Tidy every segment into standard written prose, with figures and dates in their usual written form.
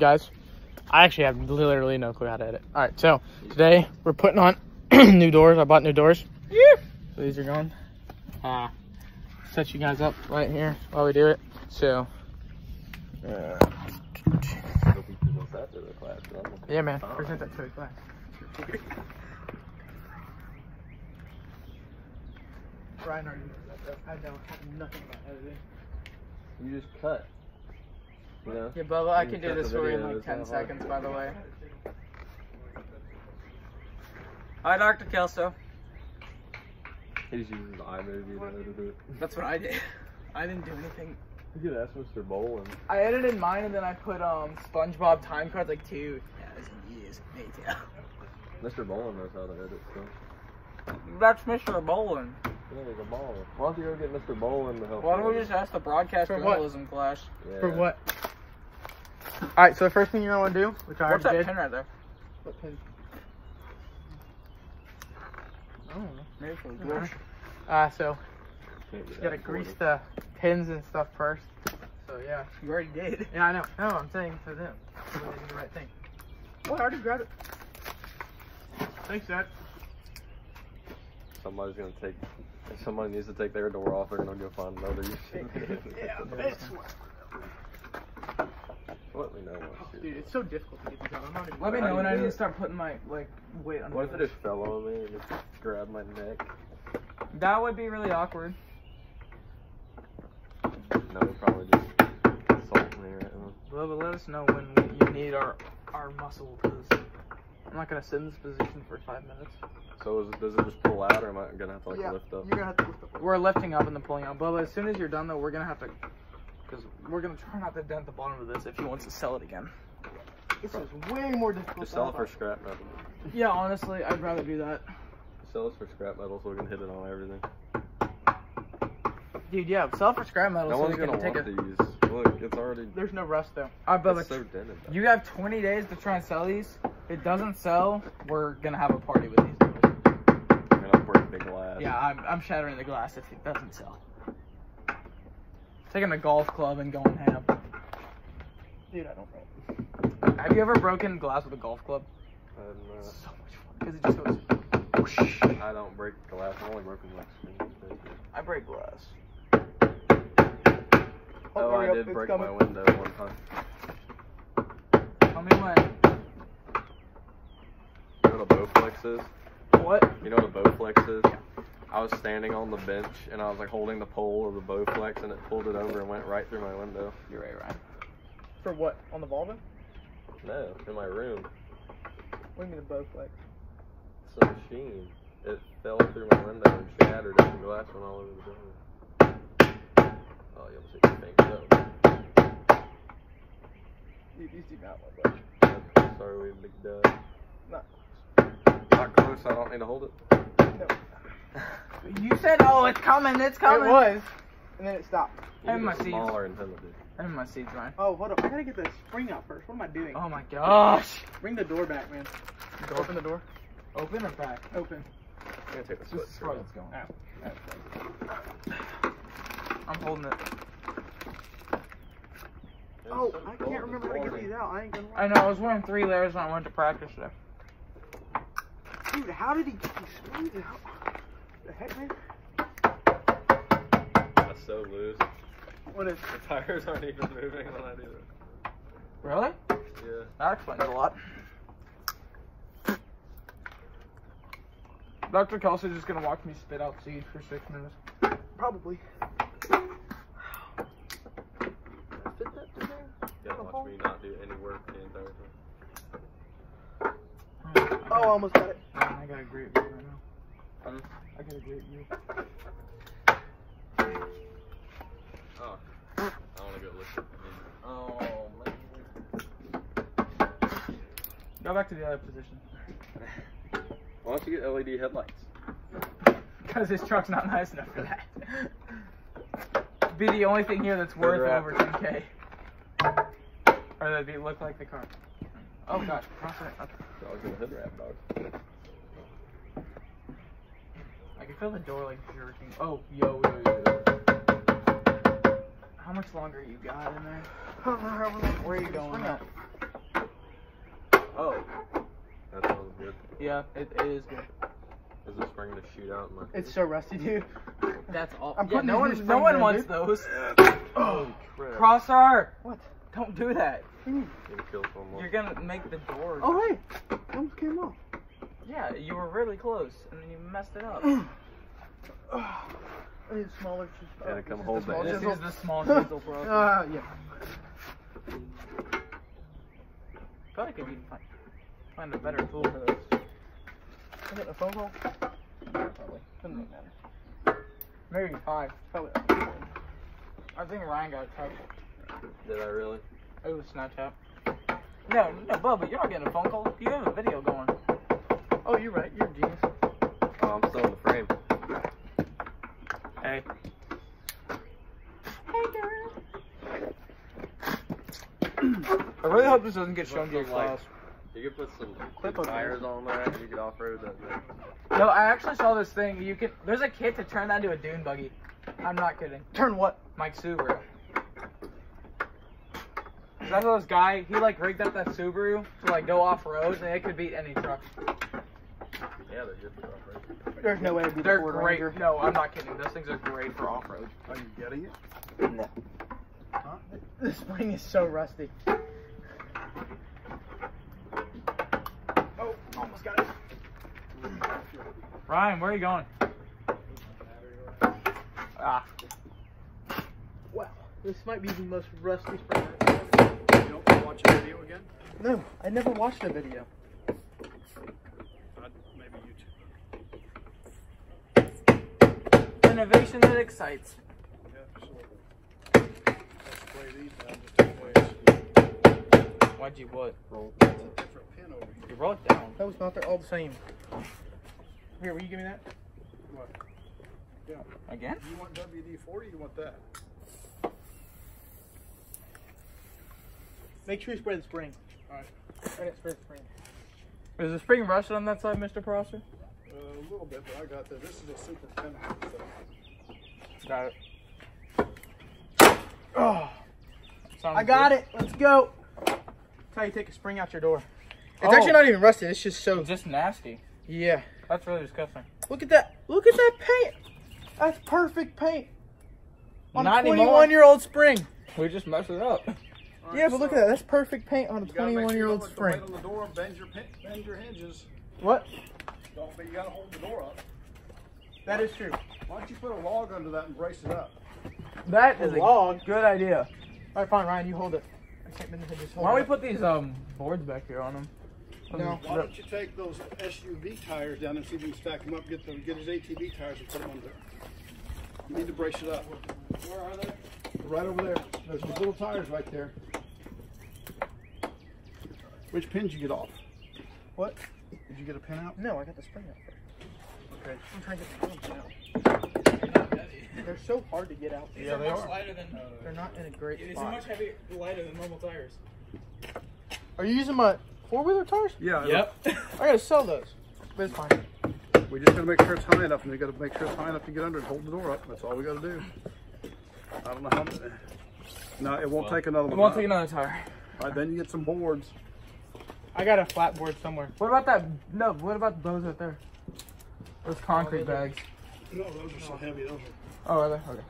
guys. I actually have literally no clue how to edit. All right, so today we're putting on new doors. I bought new doors. Yeah. So these are going. Set you guys up right here while we do it. So. Yeah, man. Present that to the class. Ryan already knows that. I don't have nothing about editing. You just cut. You know? Yeah, Bubba, I can do this for you in like 10 seconds, by the way. Hi, Dr. Kelso. He's using the iMovie to do it. That's what I did. I didn't do anything. You could ask Mr. Bolin. I edited mine and then I put SpongeBob time cards like 2 years later. Mr. Bolin knows how to edit stuff. That's Mr. Bolin. Yeah, he's a baller. Why don't you go get Mr. Bolin to help Why don't you? we just ask the broadcast journalism class? Yeah. For what? Alright, so the first thing you're going to do, which I What's already that did. pin right there? What pin? I don't know. Maybe for the brush. So you gotta grease the pins and stuff first. So yeah. You already did. Yeah, I know. No, I'm saying for them. So they do the right thing. Oh, I already grabbed it. Thanks, Dad. Somebody's gonna take. If somebody needs to take their door off, they're gonna go find another YouTube. Yeah, it's Let me know once. dude, it's so difficult to get this out. I'm not even. Let me know when I need to start putting my weight on. What if it just fell on me and just grabbed my neck? That would be really awkward. No, it'd probably just assault me right now. Bubba, let us know when you need our muscle, because I'm not gonna sit in this position for 5 minutes. So does it just pull out, or am I gonna have to like lift up? You're gonna have to lift up. We're lifting up and then pulling out. Bubba, as soon as you're done though, we're gonna have to, because we're gonna try not to dent the bottom of this if he wants to sell it again. This is way more difficult. Just sell it for scrap metal. Yeah, honestly, I'd rather do that. Sell us for scrap metal so we can hit it on everything. Dude, yeah, sell it for scrap metal No so one's we can gonna take want it. these. Look, it's already. There's no rust though. Alright, Bubba, It's so dented. Though. you have 20 days to try and sell these. If it doesn't sell, we're gonna have a party with these. You're gonna break the glass. Yeah, I'm shattering the glass if it doesn't sell. Taking a golf club and going ham. Dude, I don't know. Have you ever broken glass with a golf club? It's so much fun because it just goes. Whoosh. I don't break glass. I've only broken like screens. I break glass. Oh, I did break my window one time. Tell me when. You know what a Bowflex is? What? You know what a Bowflex is? I was standing on the bench and I was like holding the pole of the Bowflex and it pulled it over and went right through my window. You're right, Ryan. For what? On the Volvo? No, in my room. What do you mean the Bowflex? It's a machine. It fell through my window and shattered it and glass went all over the building. Oh, you'll see the thing go. Dude, these do not look like. Sorry, we big dub. Not Not close, I don't need to hold it. No. You said, oh, it's coming, it's coming. It was. And then it stopped. And my It's seeds. smaller intended. And my seeds, Ryan. Oh, hold up. I gotta get the spring out first. What am I doing? Oh my gosh. Bring the door back, man. Open the door. Open or back? Open. I'm gonna take the This is switch. what's going on. Ow. I'm holding it. Oh, I can't remember how to get these out. I ain't gonna lie. I know, I was wearing 3 layers when I went to practice today. Dude, how did he get these screws out? The heck, man? That's so loose. What is? The tires aren't even moving when I do it. Really? Yeah. That explains a lot. Dr. Kelsey's just gonna watch me spit out seeds for 6 minutes. Probably. You gotta watch me not do any work the entire time. Oh, I almost got it. I got a great view right now. I got a great view. Oh. I wanna go look. Oh, man. Go back to the other position. Why don't you get LED headlights? Because his truck's not nice enough for that. Be the only thing here that's worth over 10K. Or that'd be look like the car. Oh gosh, wrong side. Okay. I was gonna hood wrap, dog. I can feel the door like jerking. Oh, yo. How much longer you got in there? Where are you going? Oh, That sounds good. yeah, it is good. Is the spring to shoot out in my It's so rusty, dude. That's all. I'm Yeah, putting no these in one, the no spring one now, wants dude. those. Holy crap. Crossar! What? Don't do that. You can kill someone. You're gonna make the door. Oh, hey. It almost came off. Yeah, you were really close, and then you messed it up. I need smaller. Gotta come this is hold the small that. This chisel. is the small chisel, bro. Yeah. I feel like I could find a better tool for this. I get a phone call? Probably. Doesn't really matter. Maybe 5. Probably. I think Ryan got a text. Did I really? It was Snapchat. No, Bubba, you're not getting a phone call. You have a video going. Oh, you're right. You're a genius. Oh, I'm still in the frame. Hey. I really hope this doesn't get shown to your class. You could put some Clip over tires on that and you could off-road that thing. No, I actually saw this thing. There's a kit to turn that into a dune buggy. I'm not kidding. Turn what? Mike Subaru. That's this guy, he like rigged up that Subaru to like go off road and it could beat any truck. Yeah, they're good for off-road. There's no way it'd be They're the Ford great. Ranger. No, I'm not kidding. Those things are great for off road. Are you getting it? No. Huh? The spring is so rusty. Oh, almost got it. Ryan, where are you going? Ah. Wow. This might be the most rusty spring I've ever seen. You don't want to watch a video again? No, I never watched a video. Maybe YouTube. Innovation that excites. Yeah, so let's play these now. Just play Why'd you what? a different pin over here. You wrote it down. That was not. They're all the same. Here, will you give me that? What? Yeah. Again? You want WD-40 or you want that? Make sure you spray the spring. Alright. Spray the spring. Is the spring rusted on that side, Mr. Prosser? A little bit, but I got this. This is a super pin. Got it. Oh. I got it. Let's go. That's how you take a spring out your door. It's Oh. actually not even rusted. It's just so. Just nasty. Yeah. That's really disgusting. Look at that. Look at that paint. That's perfect paint. On Not a anymore. 21-year-old spring. We just messed it up. Yeah, but look at that. That's perfect paint on a 21-year-old spring. Right on the door, bend your hinges. What? Don't be. You gotta hold the door up. That is true. Why don't you put a log under that and brace it up? That is a log. good idea. All right, fine, Ryan. You hold it. I can't bend the hinges. Hold Why don't we it. put these boards back here on them? No. Why don't you take those SUV tires down and see if you can stack them up, get his ATV tires and put them under there. You need to brace it up. Where are they? Right over there. There's those little tires right there. Which pins you get off? What? Did you get a pin out? No, I got the spring out first. Okay. I'm trying to get the pins out. They're so hard to get out. Yeah, they are. Lighter than, They're not in a great it's spot. much heavier, lighter than normal tires. Are you using my four-wheeler tires? Yeah. I gotta sell those. But it's fine. We just gotta make sure it's high enough, and we gotta make sure it's high enough to get under and hold the door up. That's all we gotta do. I don't know how many. No, it won't take another We one. won't take another tire. All right, then you get some boards. I got a flat board somewhere. What about that? No, what about those right there? Those concrete bags. No, those are so heavy. Those are. Oh, are they? Okay.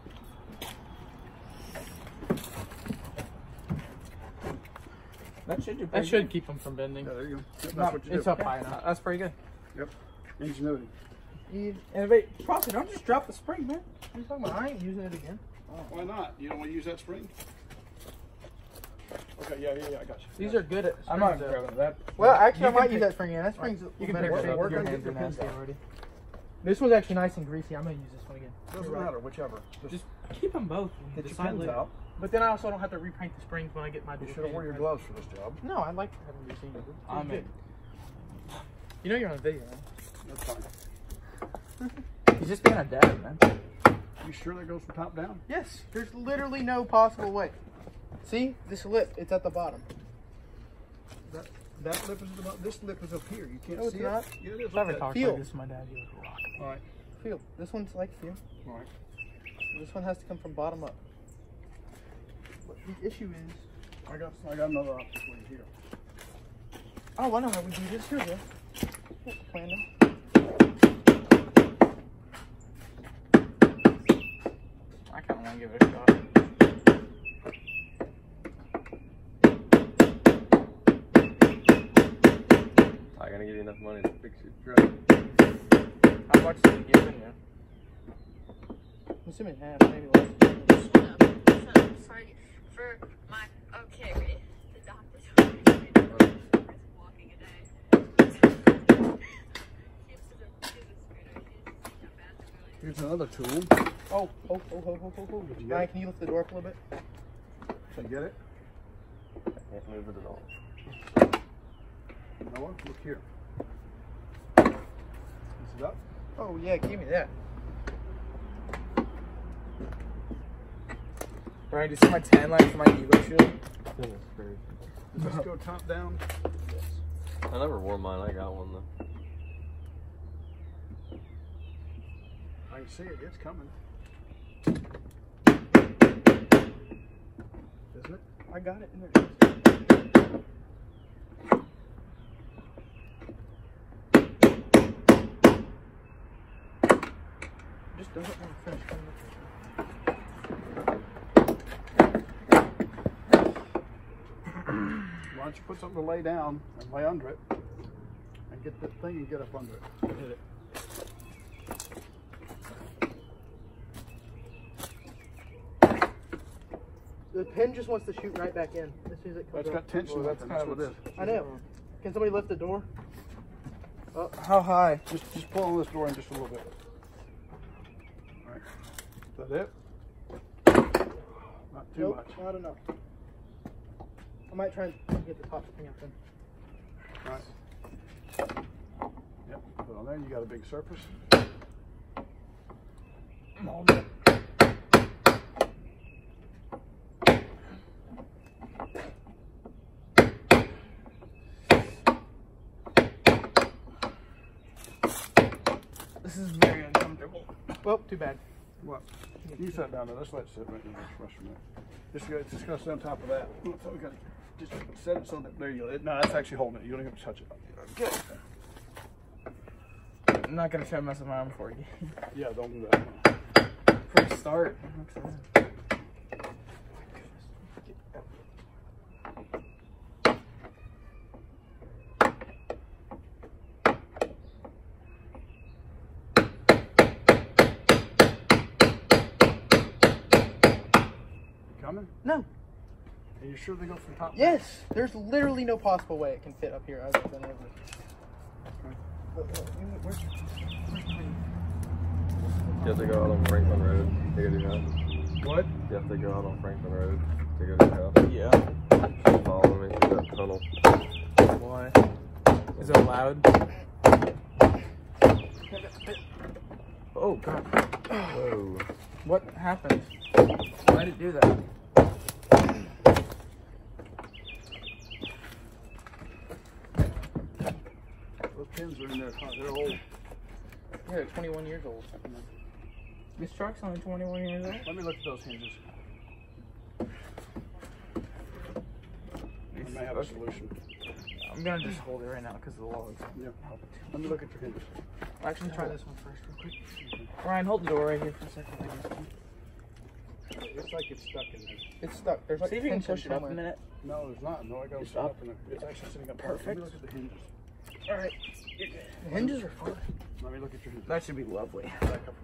That should do That pretty should good. keep them from bending. Yeah, there you go. Yep, that's No, what you it's do. up high enough. That's pretty good. Yep. Ingenuity. Innovate. Prosser, don't just drop the spring, man. What are you talking about? I ain't using it again. Why not? You don't want to use that spring? Okay, yeah, I got you. These are good at I'm not springs, though. grabbing that. Well, actually, I You might can use pick- that spring again. That spring's You a can better pick it shape. up. Work Your on hands getting are the pins nasty out. already. This one's actually nice and greasy. I'm gonna use this one again. Doesn't matter, whichever. Just keep them both. get your Decide pins later. out. But then I also don't have to repaint the springs when I get my. You should have worn your gloves for this job. No, I like having these things. I'm in. You know you're on video, right? That's fine. He's just being a dad, man. You sure that goes from top down? Yes. There's literally no possible way. See this lip? It's at the bottom. That lip is about. This lip is up here. You can't No, it's see not. it. Yeah, it is. If I ever Okay. talked Feel. like this to my dad, he would rock me. All right. Feel. This one's like feel. All right. This one has to come from bottom up. But the issue is, I got another option for you here. Oh, I know how we do this. Here we go. Plan now. I kind of want to give it a shot. I'm gonna give you enough money to fix your truck. How much did he give in you? I'm assuming half, maybe less. Sorry for my. Okay, wait. The doctor's walking a day. Here's another tool. Oh. Ryan, can you lift the door up a little bit? Should I get it? I can't move it at all. Noah, look here. Is it up? Oh, yeah, give me that. Ryan, do you see my tan line for my Evo shield? Goodness gracious. Does this go top down? Yes. I never wore mine. I got one though. I can see it. It's coming. Isn't it? I got it in there. Just doesn't want to finish coming up. Why don't you put something to lay down and lay under it and get the thing and get up under it. Hit it. The pin just wants to shoot right back in as soon as it comes It's up. got tension. Well, that's that's kind what of it is. I know. Can somebody lift the door? Oh, how high? Just pull on this door in just a little bit. All right. Is that it? Not too much. Not enough. I might try and get the top thing up then. All right. Yep. Put it on there. You got a big surface. This is very uncomfortable. Well, too bad. What? You sat down there. Let's let it sit right in the restroom there. Just go sit on top of that. So we gotta just set it so that there you go. No, that's actually holding it. You don't even have to touch it. Good. I'm not gonna try to mess with my arm for you. Yeah, don't do that. First start. Coming? No. Are you sure they go from top? Yes. There's literally no possible way it can fit up here other than over. Where's You have to go out on Franklin Road to go to your house. What? You have to go out on Franklin Road to go to your house. Yeah. Just follow me through that tunnel. Why? Is it loud? Oh god. Whoa. What happened? Why did it do that? Those pins are in there. They're old. Yeah, they're 21 years old. This truck's only 21 years old. Let me look at those hinges. I may have a solution. I'm gonna just hold it right now because of the logs. Yeah. Let me look at your hinges. I'll actually try this one first real quick. Ryan, hold the door right here for a second. It's like it's stuck in there. It's stuck. There's like See if you can tension push it up a somewhere. minute. No, there's not. No, I got it set up in there. It's actually sitting up. Perfect. Let me look at the hinges. Alright. The hinges are fine. Let me look at your hinges. That should be lovely. Back up.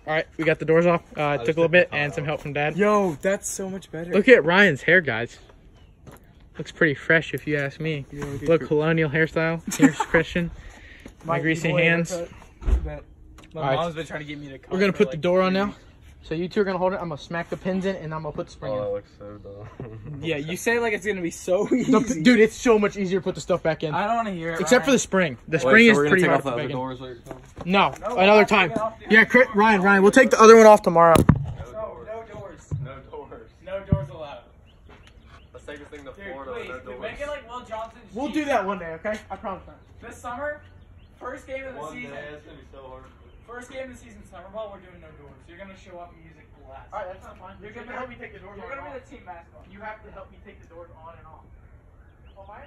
All right, we got the doors off. It took a little bit and some help from Dad. Yo, that's so much better. Look at Ryan's hair, guys. Looks pretty fresh if you ask me. Look, colonial hairstyle. Here's Christian. My greasy hands. My Alright. mom's been trying to get me to cut We're gonna for, put like, the door on 3 now. weeks. So you two are gonna hold it. I'm gonna smack the pins in, and I'm gonna put the spring Oh, in. that looks so dumb. Yeah, you say it like it's gonna be so easy. Dude, it's so much easier to put the stuff back in. I don't want to hear it. Except for the spring. The spring is pretty hard to put back in. No, No, another we're time. not taking off the- Yeah, Ryan, we'll take the other one off tomorrow. No doors. No doors. No doors allowed. Let's take this thing to Dude, Florida please, with no dude, doors. make it like Will Johnson. We'll do that one day, okay? I promise. This summer, first game of the One season. day, it's gonna be so hard. First game of the season, summer ball, we're doing no doors. You're gonna show up and music blast. All right, that's not fine. You're You're gonna gonna help me take the doors You're on and gonna be off. the team mascot. You have to help me take the doors on and off. Well, my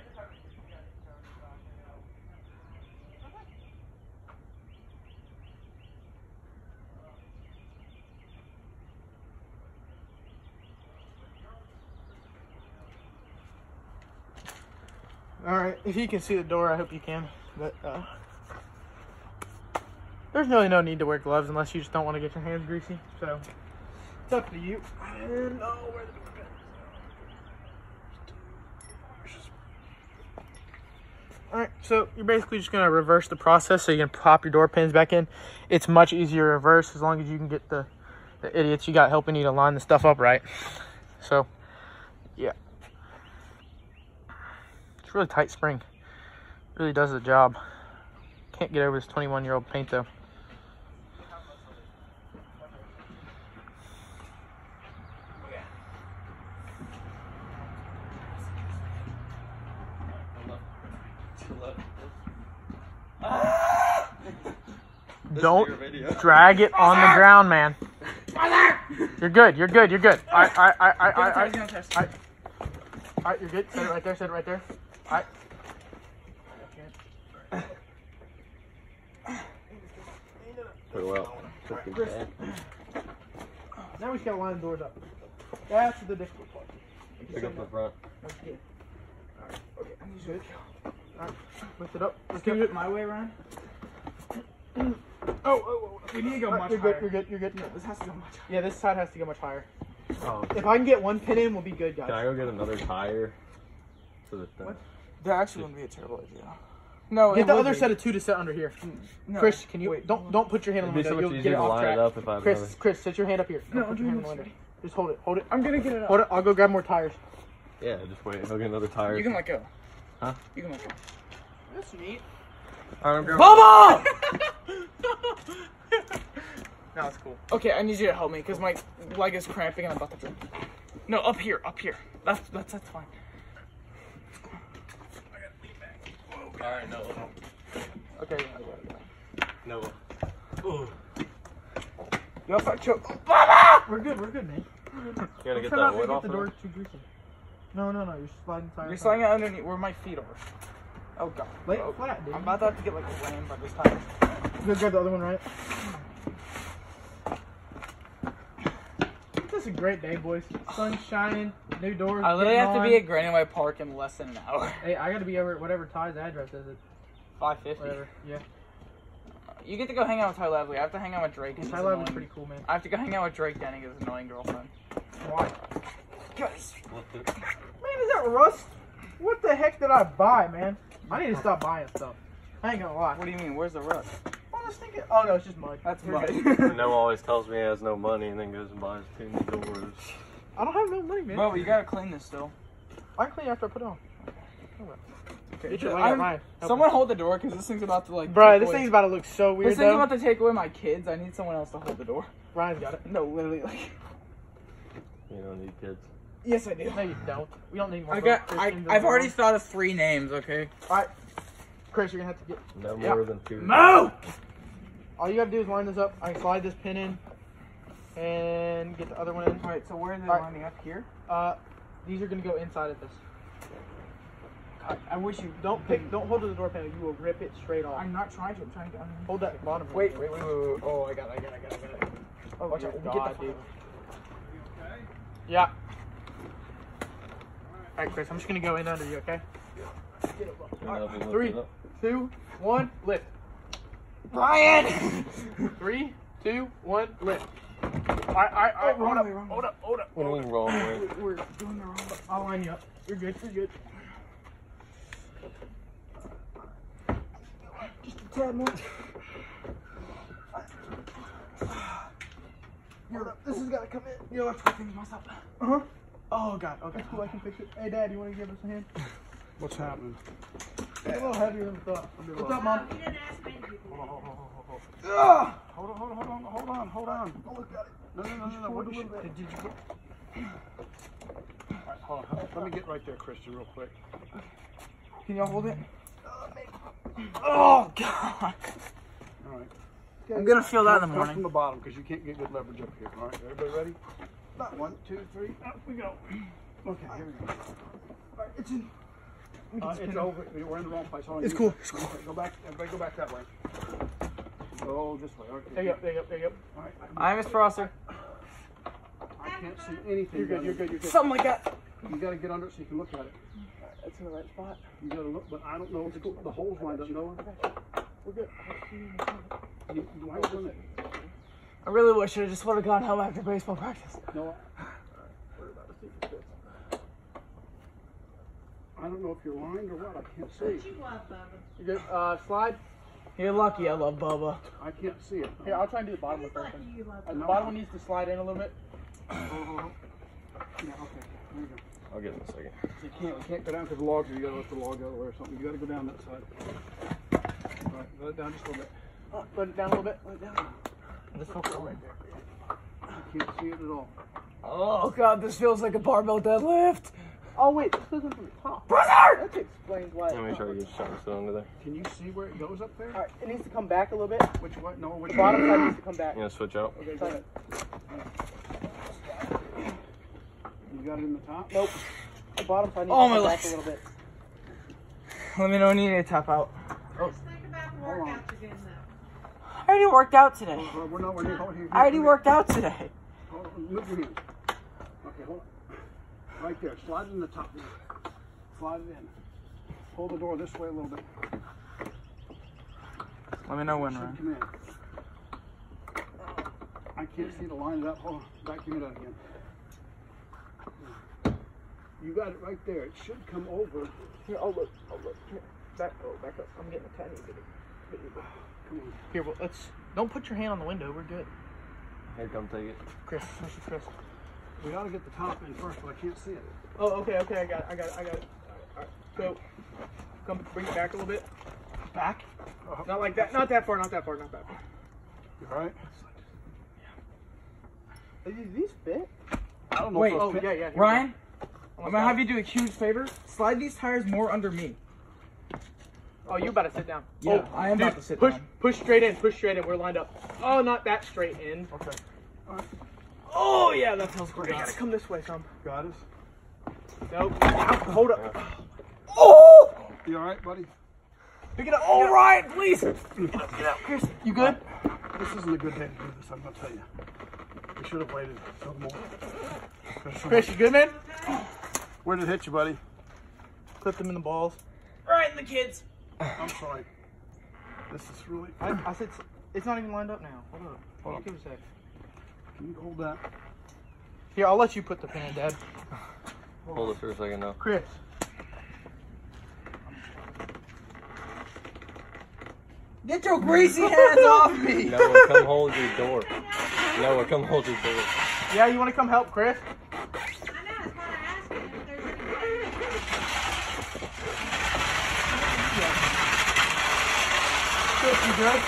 All right, if you can see the door, I hope you can. But there's really no need to wear gloves unless you just don't want to get your hands greasy. So it's up to you. And where the door is. All right, so you're basically just gonna reverse the process so you can pop your door pins back in. It's much easier to reverse as long as you can get the idiots you got helping you to line the stuff up right. So yeah. It's a really tight spring. It really does the job. Can't get over this 21-year-old paint though. Don't drag it on the ground, man. You're good. You're good. You're good. All right, you're good. Set it right there. Set it right there. All right. Pretty well. Now we just gotta line the doors up. That's the difficult part. Pick up the front. Okay. All right. Okay. Good. All right. Lift it up. Can you do it my way, Ryan? Oh. We need to go much higher. higher. You're good. You're good. No, this has to go much higher. Yeah, this side has to go much higher. Oh, If I can get one pin in, we'll be good, guys. can I go get another tire for this thing? What? That actually wouldn't be a terrible idea. No, Get the other set of two to set under here. No. Chris, can you Wait, don't put your hand on the It'd be window. so much You'll get easier it to off line track. it up if I have Chris, another. Chris, set your hand up here. No, Don't I'm put your doing hand on the this. window. Just hold it. Hold it. I'm gonna get it up. Hold it. I'll go grab more tires. Yeah, just wait. I'll get another tire. You can let go. Huh? You can let go. That's neat. I'm grabbing. Bubba! No, it's cool. Okay, I need you to help me because my leg is cramping and I'm about to drink. No, up here. That's fine. Alright, no. Okay. No. Yo, if I choke. We're good, man. You gotta Don't get try that not to wood get off the of door it? too greasy. No, you're sliding tires. You're sliding it underneath where my feet are. Oh god. Lay it flat, dude. I'm about to have to get like a ram by this time. Go grab the other one, right? This is a great day, boys. Sun's shining, new doors. I literally getting have to on. be at Granny White Park in less than an hour. Hey, I gotta be over at whatever Ty's address is. It 5:50. whatever. Yeah. You get to go hang out with Ty Lively. I have to hang out with Drake. and Ty his Lively's annoying- pretty cool, man. I have to go hang out with Drake Denning, his annoying girlfriend. Why? Guys. Man, is that rust? What the heck did I buy, man? I need to stop buying stuff. I ain't gonna lie. What do you mean? Where's the rust? I was thinking. Oh no, it's just mud. That's We're mud. good. Noah always tells me he has no money and then goes and buys 2 new doors. I don't have no money, man. Bro, you gotta clean this still. I can clean after I put it on. Okay. Get your leg out, Ryan. Help Someone me. hold the door because this thing's about to like. Bro, take this away- thing's about to look so weird. This thing's though. about to take away my kids. I need someone else to hold the door. Ryan's got it. No, literally, like. You don't need kids. Yes, I do. No, you don't. We don't need more. I've already thought of 3 names. Okay. All right, Chris, you're gonna have to get. No Yeah. more than 2. Mo. All you gotta do is line this up. I can slide this pin in, and get the other one in. All right. So where are they All right. lining up here? These are gonna go inside of this. I wish you Don't hold to the door panel. You will rip it straight off. I'm not trying to. I'm trying to. Hold that bottom. Wait. Oh, I got it. Oh, Watch dear out. God, Get the dude. Yeah. All right, Chris. I'm just gonna go in under you. Okay. Enough, you lift 3, it up. 2, 1, lift. Ryan. 3, 2, 1, lift. All right. wrong way. Hold up. What do you mean wrong way? We're doing the wrong. I'll line you up. You're good. Just a tad more. This has got to come in. Yo, let's go finish myself. Oh God. Okay. Cool. I can fix it. Hey, Dad, you want to give us a hand? What's happening? It's a little heavier than we thought. What's up, Mom? You didn't ask many people. Hold on. Oh, look at it. No. What did you put? All right, hold on. Let me get right there, Christian, real quick. Can y'all hold it? Oh God. All right. I'm gonna feel that in the Come morning. from the bottom because you can't get good leverage up here. All right, everybody ready? 1, 2, 3, up we go. Okay, here we go. All right, it's in. It's over. We're in the wrong place. Hold on. It's cool. It's cool. Okay, go back. Everybody go back that way. Go this way. Okay. There you go, there you go, there you go. All right. I'm Miss Prosser. I can't see anything. You're good, you're good, you're good. Something like that. You got to get under it so you can look at it. That's in the right spot. You got to look, but I don't know if the holes lined up. Noah. We're good. Why are you doing that? I really wish I just would have gone home after baseball practice. Noah. I don't know if you're lined or what. I can't see. You good? Slide. You're lucky I love Bubba. I can't see it. Here, I'll try and do the bottom one first. The bottom one needs to slide in a little bit. Yeah, okay. There you go. I'll get it in a second. You can't go down because the logs are. You got to let the log go or something. You got to go down that side. All right, let it down just a little bit. Let it down a little bit. Let it down. Just focus right there. I can't see it at all. Oh god, this feels like a barbell deadlift. Oh wait, this isn't from the top. Brother! That explains why. Let me make sure I get something still under there. Can you see where it goes up there? Alright, it needs to come back a little bit. Which way? No, which The bottom side needs to come back. You gonna switch out? Okay, go ahead. You got it in the top? Nope. The bottom side needs Oh, to my come back legs. a little bit. Let me know when you need to tap out. Just think about the workouts again, though. I already worked out today. We're not. We're here. I already worked out today. Hold on. Move your hands. Okay, hold on. Right there. Slide it in the top. Slide it in. Pull the door this way a little bit. Let me know when, Should Ryan. come in. I can't see to line it up. Hold on. Vacuum it out again. You got it right there. It should come over. Here, oh look. Here. Back up. I'm getting a tiny bit. Come on. Here, well, don't put your hand on the window. We're good. Here, come take it. Chris, this is Chris. We got to get the top in first, but I can't see it. Oh, okay, I got it. Alright, so, come, bring it back a little bit. Back? Not like that, not that far. You all right? These fit? I don't know. Wait, if Oh, they'll fit. yeah, here we Ryan, go. I'm gonna have you do a huge favor. Slide these tires more under me. Oh, you about to sit down. Yeah, oh, I am dude, about to sit push, down. Push straight in, We're lined up. Oh, not that straight in. Okay. All right. Oh yeah, that feels You great. gotta come this way, some. Got us. Nope. Ow, hold up. Oh! You all right, buddy? Pick it up. Oh, Ryan, please. Pick it up, Chris. You good? This isn't a good day to do this. I'm gonna tell you. We should have waited till more. Chris, you good, man? Where did it hit you, buddy? Clip them in the balls. Right in the kids. I'm sorry. This is really. I said, it's not even lined up now. Hold up. Hold on. Give it a sec. Can you hold that? Here, I'll let you put the pin in, Dad. Hold it for a second now. Chris. Get your greasy hands off me. Noah, come hold your door. Noah, come hold your door. Yeah, you want to come help, Chris? I know, it's why I asked him if there's any. Chris, you good?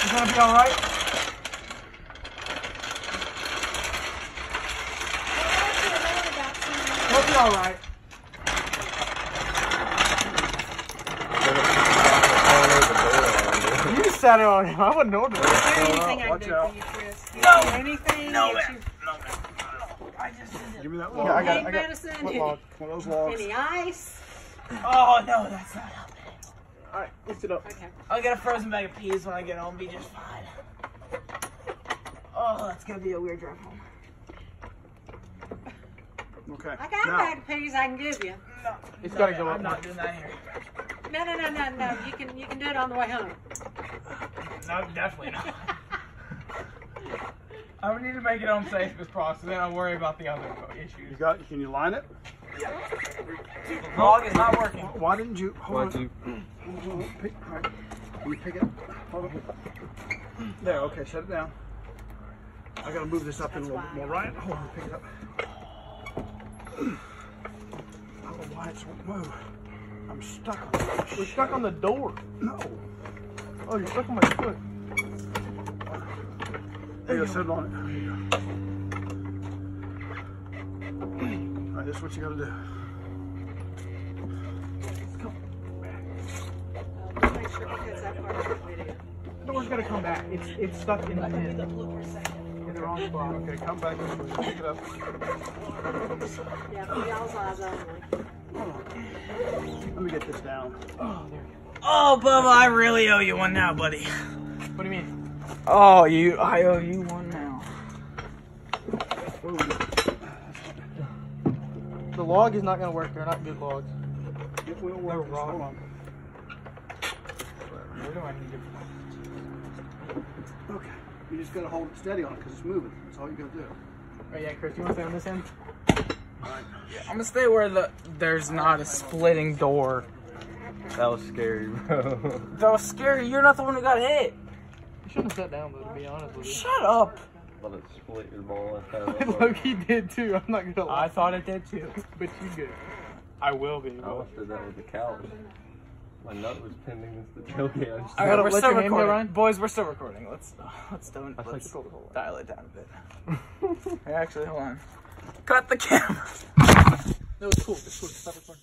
You gonna be alright? He'll be alright. You sat it on him. I wouldn't know this. Anything I Watch can do out. for you, Chris. No. Anything. No, that man. I just did it. Give me that Yeah, log. I got it. Pain medicine. What log? One of those logs. Any ice. Oh no, that's not helping. Alright, lift it up. Okay. I'll get a frozen bag of peas when I get home. Be just fine. Oh, that's gonna be a weird drive home. Okay. I got a Now, bag of peas I can give you. No, It's no, gotta man, go up I'm now. not doing that here. No. You can do it on the way home. No, definitely not. I would need to make it home safe as possible. Then I'll worry about the other you issues. got? Can you line it? The log is not working. Why didn't you? Hold Why'd on. you? Hold on. Pick, all right. Can you pick it up? Hold on. There. Okay. Set it down. I gotta move this up in a little bit more. Right? Hold on. Pick it up. I don't know why it won't move. I'm stuck on it. We're stuck on the door. No. Oh, you're stuck on my foot. There you go. Set it on it. There you go. All right. This is what you gotta do. Make sure because that part of the video. door's gotta come back. It's stuck in the pin. In the wrong spot. Okay, come back this way. Pick it up. Yeah, for y'all's eyes only. Let me get this down. Oh, there we go. Oh, Bubba, I really owe you one now, buddy. What do you mean? Oh, I owe you one now. The log is not gonna work. They're not good logs. It will work. They're wrong. Hold on. Where do I need to? Okay. You just gotta hold it steady on it because it's moving. That's all you gotta do. Oh yeah, Chris, you want to stay on this end? Alright. Yeah, I'm gonna stay where there's not a splitting door. That was scary, bro. That was scary. You're not the one who got hit. You shouldn't have sat down though, to be honest with you. Shut up. Let it split your ball. That's kind of Loki did too. I'm not gonna lie. I thought it did too. But you good. I will be. I almost did that with the couch. My nut was pinned against the tailgate. I just All right, Let we're your still name go, recording. Ryan? Boys, we're still recording. Let's dial it down a bit. Hey, actually, hold on. Cut the camera. No, it's cool. It's cool. Stop recording.